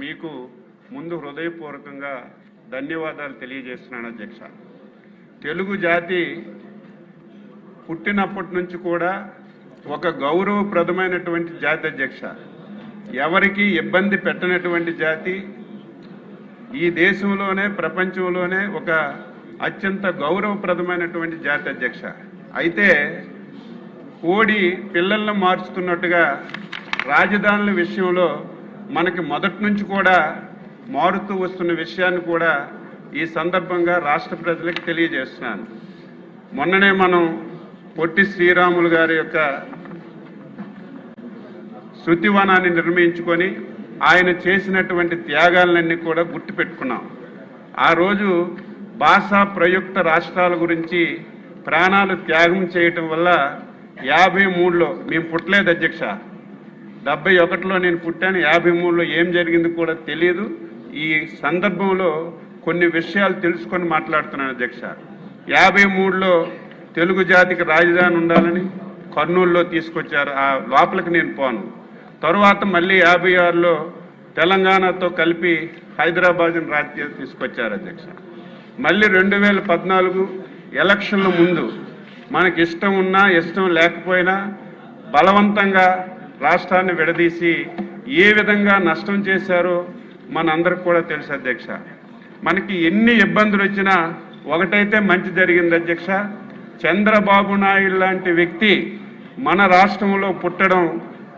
మీకు ముందు హృదయపూర్వకంగా ధన్యవాదాలు తెలియజేస్తున్నాను అధ్యక్ష. తెలుగు జాతి పుట్టినప్పటి నుంచి కూడా ఒక గౌరవప్రదమైనటువంటి జాతి అధ్యక్ష. ఎవరికి ఇబ్బంది పెట్టనటువంటి జాతి. ఈ దేశంలోనే ప్రపంచంలోనే ఒక అత్యంత గౌరవప్రదమైనటువంటి జాతి అధ్యక్ష. అయితే కోడి పిల్లలను మార్చుతున్నట్టుగా రాజధానుల విషయంలో మనకి మొదటి నుంచి కూడా మారుతూ వస్తున్న విషయాన్ని కూడా ఈ సందర్భంగా రాష్ట్ర ప్రజలకు తెలియజేస్తున్నాను. మొన్ననే మనం పొట్టి శ్రీరాములు గారి యొక్క శృతివనాన్ని నిర్మించుకొని ఆయన చేసినటువంటి త్యాగాలన్నీ కూడా గుర్తుపెట్టుకున్నాం. ఆ రోజు భాషా ప్రయుక్త రాష్ట్రాల గురించి ప్రాణాలు త్యాగం చేయటం వల్ల 53లో మేము పుట్టలేదు అధ్యక్ష. 71లో నేను పుట్టాను. 53లో ఏం జరిగింది కూడా తెలియదు. ఈ సందర్భంలో కొన్ని విషయాలు తెలుసుకొని మాట్లాడుతున్నాను అధ్యక్ష. 53లో తెలుగు జాతికి రాజధాని ఉండాలని కర్నూలులో తీసుకొచ్చారు. ఆ లోపలికి నేను పోను. తర్వాత మళ్ళీ 56లో తెలంగాణతో కలిపి హైదరాబాద్ని రాజ్యం తీసుకొచ్చారు అధ్యక్ష. మళ్ళీ 2014 ఎలక్షన్ల ముందు మనకి ఇష్టం ఉన్నా ఇష్టం లేకపోయినా బలవంతంగా రాష్ట్రాన్ని విడదీసి ఏ విధంగా నష్టం చేశారో మనందరికి కూడా తెలుసు అధ్యక్ష. మనకి ఎన్ని ఇబ్బందులు వచ్చినా ఒకటైతే మంచి జరిగింది అధ్యక్ష. చంద్రబాబు నాయుడు లాంటి వ్యక్తి మన రాష్ట్రంలో పుట్టడం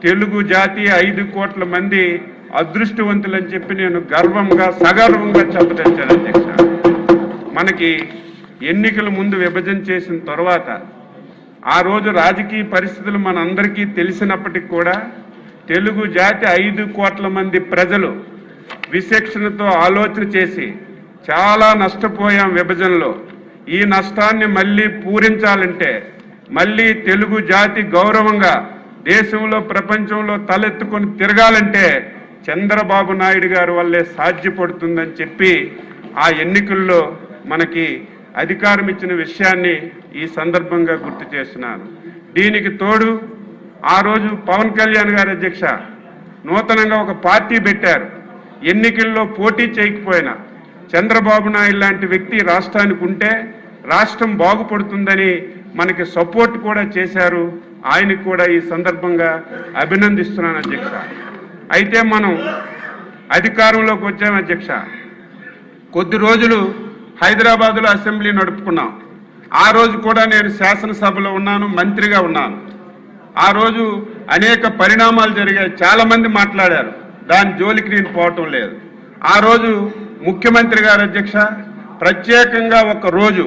తెలుగు జాతి 5 కోట్ల మంది అదృష్టవంతులని చెప్పి నేను సగర్వంగా చెప్పదలిచాను అధ్యక్ష. మనకి ఎన్నికల ముందు విభజన చేసిన తర్వాత ఆ రోజు రాజకీయ పరిస్థితులు మనందరికీ తెలిసినప్పటికీ కూడా తెలుగు జాతి 5 కోట్ల మంది ప్రజలు విచక్షణతో ఆలోచన చేసి చాలా నష్టపోయాం విభజనలో. ఈ నష్టాన్ని మళ్ళీ పూరించాలంటే, మళ్ళీ తెలుగు జాతి గౌరవంగా దేశంలో ప్రపంచంలో తలెత్తుకొని తిరగాలంటే చంద్రబాబు నాయుడు గారి వల్లే సాధ్యపడుతుందని చెప్పి ఆ ఎన్నికల్లో మనకి అధికారం ఇచ్చిన విషయాన్ని ఈ సందర్భంగా గుర్తు చేస్తున్నాను. దీనికి తోడు ఆ రోజు పవన్ కళ్యాణ్ గారు అధ్యక్ష నూతనంగా ఒక పార్టీ పెట్టారు. ఎన్నికల్లో పోటీ చేయకపోయినా చంద్రబాబు నాయుడు లాంటి వ్యక్తి రాష్ట్రానికి ఉంటే రాష్ట్రం బాగుపడుతుందని మనకి సపోర్ట్ కూడా చేశారు. ఆయనకు కూడా ఈ సందర్భంగా అభినందిస్తున్నాను అధ్యక్ష. అయితే మనం అధికారంలోకి వచ్చాం అధ్యక్ష. కొద్ది రోజులు హైదరాబాదులో అసెంబ్లీ నడుపుకున్నాం. ఆ రోజు కూడా నేను శాసనసభలో ఉన్నాను, మంత్రిగా ఉన్నాను. ఆ రోజు అనేక పరిణామాలు జరిగాయి. చాలామంది మాట్లాడారు. దాని జోలికి నేను పోవటం లేదు. ఆ రోజు ముఖ్యమంత్రి గారు అధ్యక్ష ప్రత్యేకంగా ఒక రోజు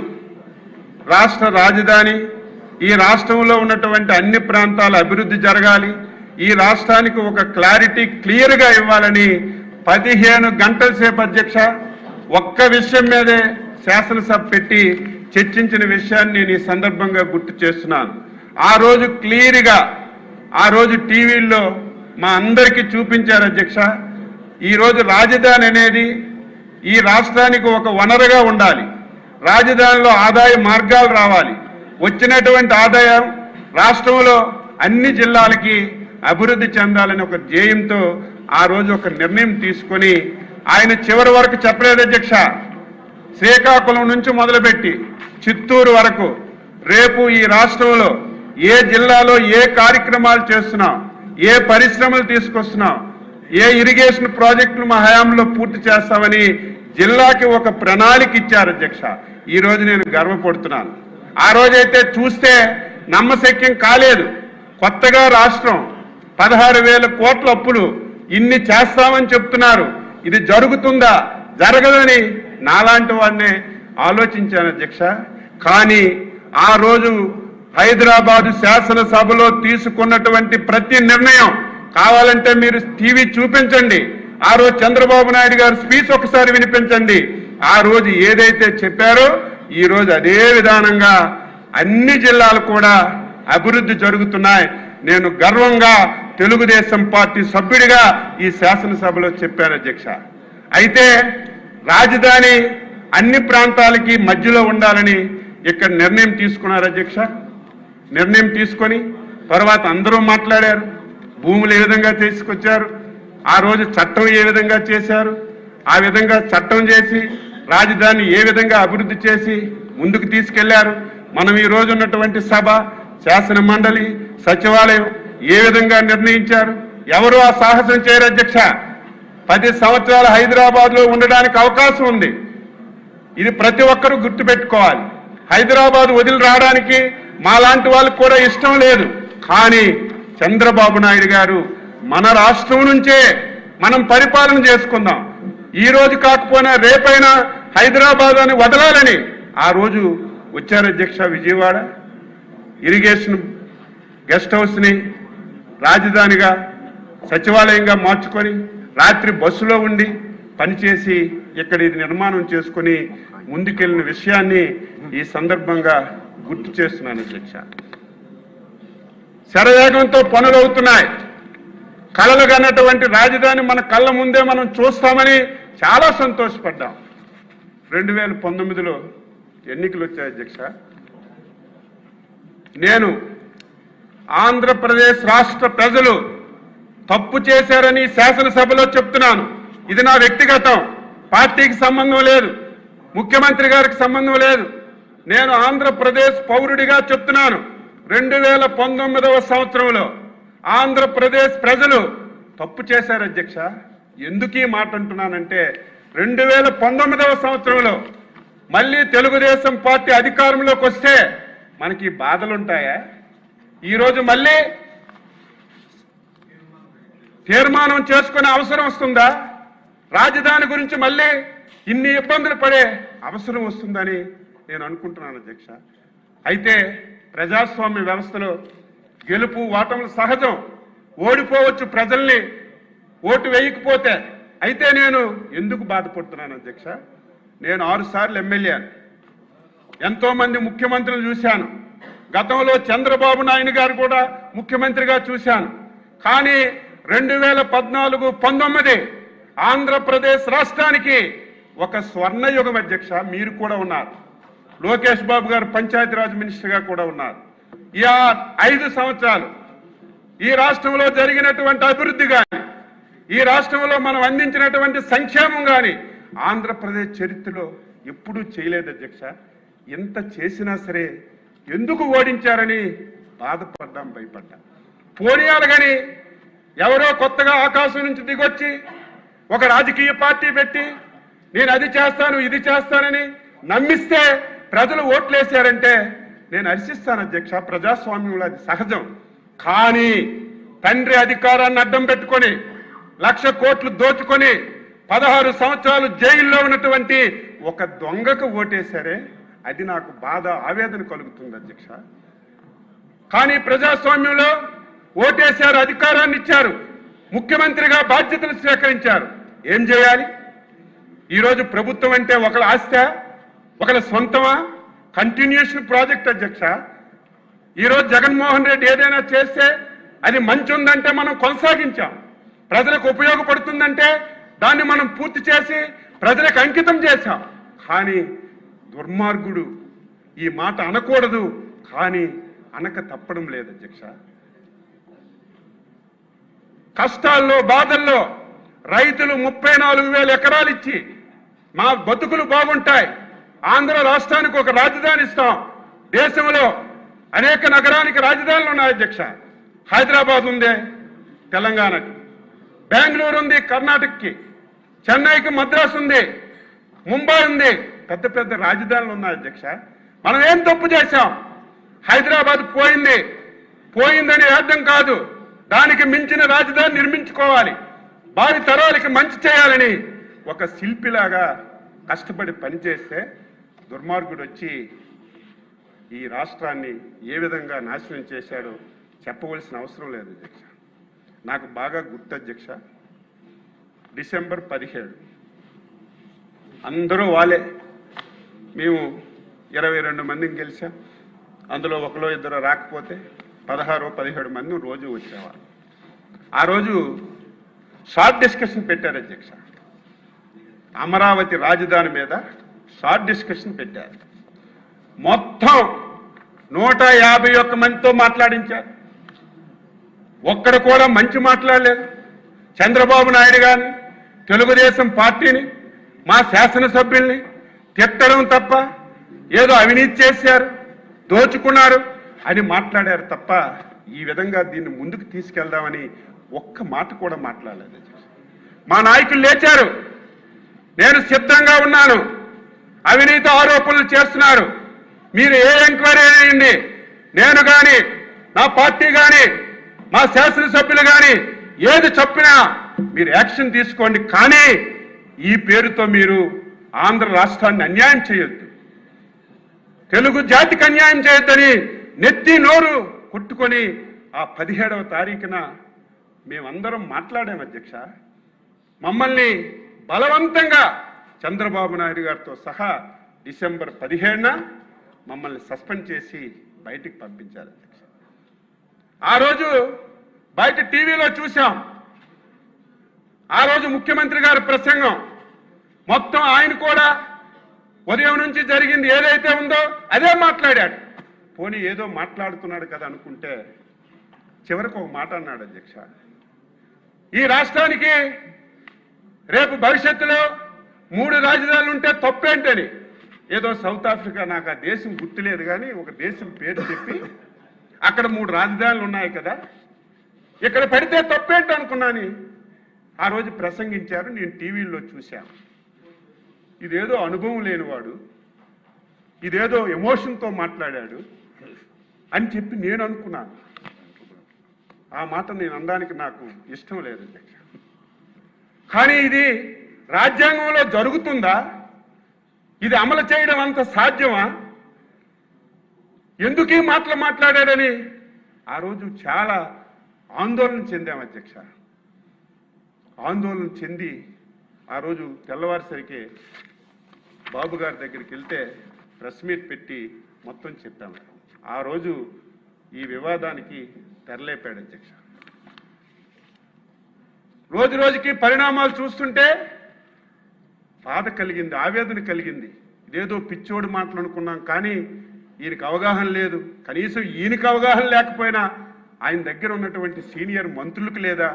రాష్ట్ర రాజధాని, ఈ రాష్ట్రంలో ఉన్నటువంటి అన్ని ప్రాంతాల అభివృద్ధి జరగాలి, ఈ రాష్ట్రానికి ఒక క్లారిటీ క్లియర్గా ఇవ్వాలని 15 గంటల సేపు అధ్యక్ష ఒక్క విషయం మీదే శాసనసభ పెట్టి చర్చించిన విషయాన్ని నేను ఈ సందర్భంగా గుర్తు చేస్తున్నాను. ఆ రోజు క్లియర్గా ఆ రోజు టీవీల్లో మా అందరికీ చూపించారు అధ్యక్ష. ఈరోజు రాజధాని అనేది ఈ రాష్ట్రానికి ఒక వనరుగా ఉండాలి. రాజధానిలో ఆదాయ మార్గాలు రావాలి. వచ్చినటువంటి ఆదాయం రాష్ట్రంలో అన్ని జిల్లాలకి అభివృద్ధి చెందాలని ఒక ధ్యేయంతో ఆ రోజు ఒక నిర్ణయం తీసుకొని ఆయన చివరి వరకు చెప్పలేదు అధ్యక్ష. శ్రీకాకుళం నుంచి మొదలుపెట్టి చిత్తూరు వరకు రేపు ఈ రాష్ట్రంలో ఏ జిల్లాలో ఏ కార్యక్రమాలు చేస్తున్నాం, ఏ పరిశ్రమలు తీసుకొస్తున్నాం, ఏ ఇరిగేషన్ ప్రాజెక్టులు మా హయాంలో పూర్తి చేస్తామని జిల్లాకి ఒక ప్రణాళిక ఇచ్చారు అధ్యక్ష. ఈరోజు నేను గర్వపడుతున్నాను. ఆ రోజైతే చూస్తే నమ్మశక్యం కాలేదు. కొత్తగా రాష్ట్రం 16,000 కోట్ల అప్పులు ఇన్ని చేస్తామని చెప్తున్నారు. ఇది జరుగుతుందా జరగదని నాలాంటి వాడినే ఆలోచించాను అధ్యక్ష. కానీ ఆ రోజు హైదరాబాదు శాసనసభలో తీసుకున్నటువంటి ప్రతి నిర్ణయం కావాలంటే మీరు టీవీ చూపించండి. ఆ రోజు చంద్రబాబు నాయుడు గారు స్పీచ్ ఒకసారి వినిపించండి. ఆ రోజు ఏదైతే చెప్పారో ఈ రోజు అదే విధానంగా అన్ని జిల్లాలు కూడా అభివృద్ధి జరుగుతున్నాయి. నేను గర్వంగా తెలుగుదేశం పార్టీ సభ్యుడిగా ఈ శాసనసభలో చెప్పాను అధ్యక్ష. అయితే రాజధాని అన్ని ప్రాంతాలకి మధ్యలో ఉండాలని ఇక్కడ నిర్ణయం తీసుకున్నారు అధ్యక్ష. నిర్ణయం తీసుకొని తర్వాత అందరూ మాట్లాడారు. భూములు ఏ విధంగా తీసుకొచ్చారు, ఆ రోజు చట్టం ఏ విధంగా చేశారు, ఆ విధంగా చట్టం చేసి రాజధాని ఏ విధంగా అభివృద్ధి చేసి ముందుకు తీసుకెళ్లారు. మనం ఈ రోజు ఉన్నటువంటి సభ, శాసన మండలి, సచివాలయం ఏ విధంగా నిర్ణయించారు. ఎవరు ఆ సాహసం చేయరు అధ్యక్ష. 10 సంవత్సరాలు హైదరాబాద్ లో ఉండడానికి అవకాశం ఉంది. ఇది ప్రతి ఒక్కరూ గుర్తుపెట్టుకోవాలి. హైదరాబాద్ వదిలి రావడానికి మాలాంటి వాళ్ళకు కూడా ఇష్టం లేదు. కానీ చంద్రబాబు నాయుడు గారు మన రాష్ట్రం నుంచే మనం పరిపాలన చేసుకుందాం, ఈ రోజు కాకపోయినా రేపైనా హైదరాబాద్ అని వదలాలని ఆ రోజు వచ్చారు అధ్యక్ష. విజయవాడ ఇరిగేషన్ గెస్ట్ హౌస్ని రాజధానిగా సచివాలయంగా మార్చుకొని రాత్రి బస్సులో ఉండి పనిచేసి ఇక్కడ ఇది నిర్మాణం చేసుకుని ముందుకెళ్లిన విషయాన్ని ఈ సందర్భంగా గుర్తు చేస్తున్నాను అధ్యక్ష. శరవేగంతో పనులు అవుతున్నాయి. కలలు కన్నటువంటి రాజధాని మన కళ్ళ ముందే మనం చూస్తామని చాలా సంతోషపడ్డాం. 2019లో ఎన్నికలు వచ్చాయి అధ్యక్ష. నేను ఆంధ్రప్రదేశ్ రాష్ట్ర ప్రజలు తప్పు చేశారని శాసనసభలో చెప్తున్నాను. ఇది నా వ్యక్తిగతం, పార్టీకి సంబంధం లేదు, ముఖ్యమంత్రి గారికి సంబంధం లేదు. నేను ఆంధ్రప్రదేశ్ పౌరుడిగా చెప్తున్నాను. 2019వ సంవత్సరంలో ఆంధ్రప్రదేశ్ ప్రజలు తప్పు చేశారు అధ్యక్ష. ఎందుకు ఈ మాట అంటున్నానంటే 2019వ సంవత్సరంలో మళ్ళీ తెలుగుదేశం పార్టీ అధికారంలోకి వస్తే మనకి బాధలుంటాయా? ఈరోజు మళ్ళీ తీర్మానం చేసుకునే అవసరం వస్తుందా? రాజధాని గురించి మళ్ళీ ఇన్ని ఇబ్బందులు పడే అవసరం వస్తుందని నేను అనుకుంటున్నాను అధ్యక్ష. అయితే ప్రజాస్వామ్య వ్యవస్థలో గెలుపు ఓటములు సహజం, ఓడిపోవచ్చు ప్రజల్ని ఓటు వేయకపోతే. అయితే నేను ఎందుకు బాధపడుతున్నాను అధ్యక్ష? నేను 6 సార్లు ఎమ్మెల్యే, ఎంతో మంది ముఖ్యమంత్రులు చూశాను. గతంలో చంద్రబాబు నాయుడు గారు కూడా ముఖ్యమంత్రిగా చూశాను. కానీ 2014-19 ఆంధ్రప్రదేశ్ రాష్ట్రానికి ఒక స్వర్ణయుగం అధ్యక్ష. మీరు కూడా ఉన్నారు, లోకేష్ బాబు గారు పంచాయతీరాజ్ మినిస్టర్గా కూడా ఉన్నారు. ఈ 5 సంవత్సరాలు ఈ రాష్ట్రంలో జరిగినటువంటి అభివృద్ధి కానీ, ఈ రాష్ట్రంలో మనం అందించినటువంటి సంక్షేమం కానీ ఆంధ్రప్రదేశ్ చరిత్రలో ఎప్పుడూ చేయలేదు అధ్యక్ష. ఎంత చేసినా సరే ఎందుకు ఓడించారని బాధపడ్డాం, భయపడ్డాం. పోనీయాలు కానీ ఎవరో కొత్తగా ఆకాశం నుంచి దిగొచ్చి ఒక రాజకీయ పార్టీ పెట్టి నేను అది చేస్తాను ఇది చేస్తానని నమ్మిస్తే ప్రజలు ఓట్లేశారంటే నేను హర్షిస్తాను అధ్యక్ష. ప్రజాస్వామ్యంలో అది సహజం. కానీ తండ్రి అధికారాన్ని అడ్డం పెట్టుకొని 1,00,000 కోట్లు దోచుకొని 16 సంవత్సరాలు జైల్లో ఉన్నటువంటి ఒక దొంగకు ఓటేశారే, అది నాకు బాధ, ఆవేదన కలుగుతుంది అధ్యక్ష. కానీ ప్రజాస్వామ్యంలో ఓటేశారు, అధికారాన్ని ఇచ్చారు, ముఖ్యమంత్రిగా బాధ్యతలు స్వీకరించారు. ఏం చేయాలి? ఈరోజు ప్రభుత్వం అంటే ఒకళ్ళ ఆస్తి, ఒకళ్ళ సొంతమా? కంటిన్యూషన్ ప్రాజెక్ట్ అధ్యక్ష. ఈరోజు జగన్మోహన్ రెడ్డి ఏదైనా చేస్తే అది మంచి ఉందంటే మనం కొనసాగించాం, ప్రజలకు ఉపయోగపడుతుందంటే దాన్ని మనం పూర్తి చేసి ప్రజలకు అంకితం చేశాం. కానీ దుర్మార్గుడు ఈ మాట అనకూడదు, కానీ అనక తప్పడం లేదు అధ్యక్ష. కష్టాల్లో బాధల్లో రైతులు 34,000 ఎకరాలు ఇచ్చి మా బతుకులు బాగుంటాయి, ఆంధ్ర రాష్ట్రానికి ఒక రాజధాని ఇస్తాం. దేశంలో అనేక నగరానికి రాజధానులు ఉన్నాయి అధ్యక్ష. హైదరాబాద్ ఉంది తెలంగాణకి, బెంగళూరు ఉంది కర్ణాటకకి, చెన్నైకి మద్రాసు ఉంది, ముంబై ఉంది, పెద్ద పెద్ద రాజధానులు ఉన్నాయి అధ్యక్ష. మనం ఏం తప్పు చేశాం? హైదరాబాద్ పోయిందని అర్థం కాదు, దానికి మించిన రాజధాని నిర్మించుకోవాలి, భావి తరాలకి మంచి చేయాలని ఒక శిల్పిలాగా కష్టపడి పనిచేస్తే దుర్మార్గుడు వచ్చి ఈ రాష్ట్రాన్ని ఏ విధంగా నాశనం చేశాడో చెప్పవలసిన అవసరం లేదు అధ్యక్ష. నాకు బాగా గుర్తు అధ్యక్ష, డిసెంబర్ 17 అందరూ వాళ్ళే, మేము 22 మందిని గెలిచాం. అందులో ఒకరో ఇద్దరు రాకపోతే 16-17 మంది రోజు వచ్చేవారు. ఆ రోజు షార్ట్ డిస్కషన్ పెట్టారు అధ్యక్ష. అమరావతి రాజధాని మీద షార్ట్ డిస్కషన్ పెట్టారు. మొత్తం 151 మందితో మాట్లాడించారు. ఒక్కడు కూడా మంచి మాట్లాడలేదు. చంద్రబాబు నాయుడు గారిని, తెలుగుదేశం పార్టీని, మా శాసనసభ్యుల్ని తిట్టడం తప్ప, ఏదో అవినీతి చేశారు, దోచుకున్నారు అని మాట్లాడారు తప్ప ఈ విధంగా దీన్ని ముందుకు తీసుకెళ్దామని ఒక్క మాట కూడా మాట్లాడలేదు. మా నాయకులు లేచారు, నేను సిద్ధంగా ఉన్నాను, అవినీతి ఆరోపణలు చేస్తున్నారు, మీరు ఏ ఎంక్వైరీ చేయండి, నేను కానీ నా పార్టీ కానీ మా శాసనసభ్యులు కానీ ఏది చెప్పినా మీరు యాక్షన్ తీసుకోండి, కానీ ఈ పేరుతో మీరు ఆంధ్ర రాష్ట్రాన్ని అన్యాయం చేయొద్దు, తెలుగు జాతికి అన్యాయం చేయొద్దని నెత్తి నోరు కొట్టుకొని ఆ 17వ తారీఖున మేమందరం మాట్లాడాం అధ్యక్ష. మమ్మల్ని బలవంతంగా చంద్రబాబు నాయుడు గారితో సహా డిసెంబర్ 17న మమ్మల్ని సస్పెండ్ చేసి బయటికి పంపించారు అధ్యక్ష. ఆ రోజు బయట టీవీలో చూసాం, ఆ రోజు ముఖ్యమంత్రి గారి ప్రసంగం మొత్తం ఆయన కూడా ఉదయం నుంచి జరిగింది ఏదైతే ఉందో అదే మాట్లాడాడు. పోనీ ఏదో మాట్లాడుతున్నాడు కదా అనుకుంటే చివరికి ఒక మాట అన్నాడు అధ్యక్ష, ఈ రాష్ట్రానికి రేపు భవిష్యత్తులో 3 రాజధానులు ఉంటే తప్పేంటని. ఏదో సౌత్ ఆఫ్రికా, నాకు ఆ దేశం గుర్తులేదు కానీ ఒక దేశం పేరు చెప్పి అక్కడ 3 రాజధానులు ఉన్నాయి కదా, ఇక్కడ పెడితే తప్పేంటి అనుకున్నాను. ఆ రోజు ప్రసంగించారు, నేను టీవీలో చూశాను. ఇదేదో అనుభవం లేనివాడు, ఇదేదో ఎమోషన్తో మాట్లాడాడు అని చెప్పి నేను అనుకున్నాను. ఆ మాట నేను అనడానికి నాకు ఇష్టం లేదు అధ్యక్ష. కానీ ఇది రాజ్యాంగంలో జరుగుతుందా? ఇది అమలు చేయడం అంత సాధ్యమా? ఎందుకు ఈ మాటలు మాట్లాడాడని ఆ రోజు చాలా ఆందోళన చెందాం అధ్యక్ష. ఆందోళన చెంది ఆ రోజు తెల్లవారిసరికి బాబు గారి దగ్గరికి వెళ్తే ప్రెస్ మీట్ పెట్టి మొత్తం చెప్పాము. ఆ రోజు ఈ వివాదానికి తెరలేపాడు అధ్యక్ష. రోజు రోజుకి పరిణామాలు చూస్తుంటే బాధ కలిగింది, ఆవేదన కలిగింది. ఇదేదో పిచ్చోడు మాటలు అనుకున్నాం, కానీ ఈయనకు అవగాహన లేదు. కనీసం ఈయనకు అవగాహన లేకపోయినా ఆయన దగ్గర ఉన్నటువంటి సీనియర్ మంత్రులకు లేదా,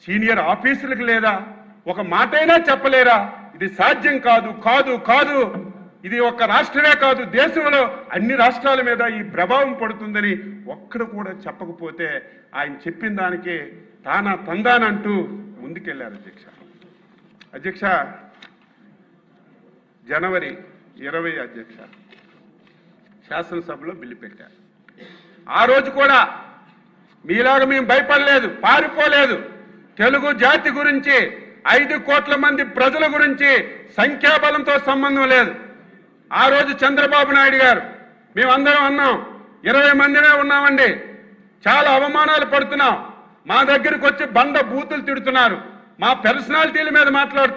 సీనియర్ ఆఫీసులకు లేదా, ఒక మాటైనా చెప్పలేరా? ఇది సాధ్యం కాదు, కాదు కాదు, ఇది ఒక రాష్ట్రమే కాదు, దేశంలో అన్ని రాష్ట్రాల మీద ఈ ప్రభావం పడుతుందని ఒక్కడు కూడా చెప్పకపోతే ఆయన చెప్పిన దానికి తానా తందానంటూ ముందుకెళ్లారు అధ్యక్ష. అధ్యక్ష, జనవరి 20 అధ్యక్ష శాసనసభలో బిల్లు పెట్టారు. ఆ రోజు కూడా మీలాగా మేము భయపడలేదు, పారిపోలేదు. తెలుగు జాతి గురించి, 5 కోట్ల మంది ప్రజల గురించి సంఖ్యాబలంతో సంబంధం లేదు. ఆ రోజు చంద్రబాబు నాయుడు గారు, మేమందరం అన్నాం, 20 మందినే ఉన్నామండి, చాలా అవమానాలు పడుతున్నాం, మా దగ్గరికి వచ్చి బండ బూతులు తిడుతున్నారు, మా పర్సనాలిటీల మీద మాట్లాడుతున్నారు.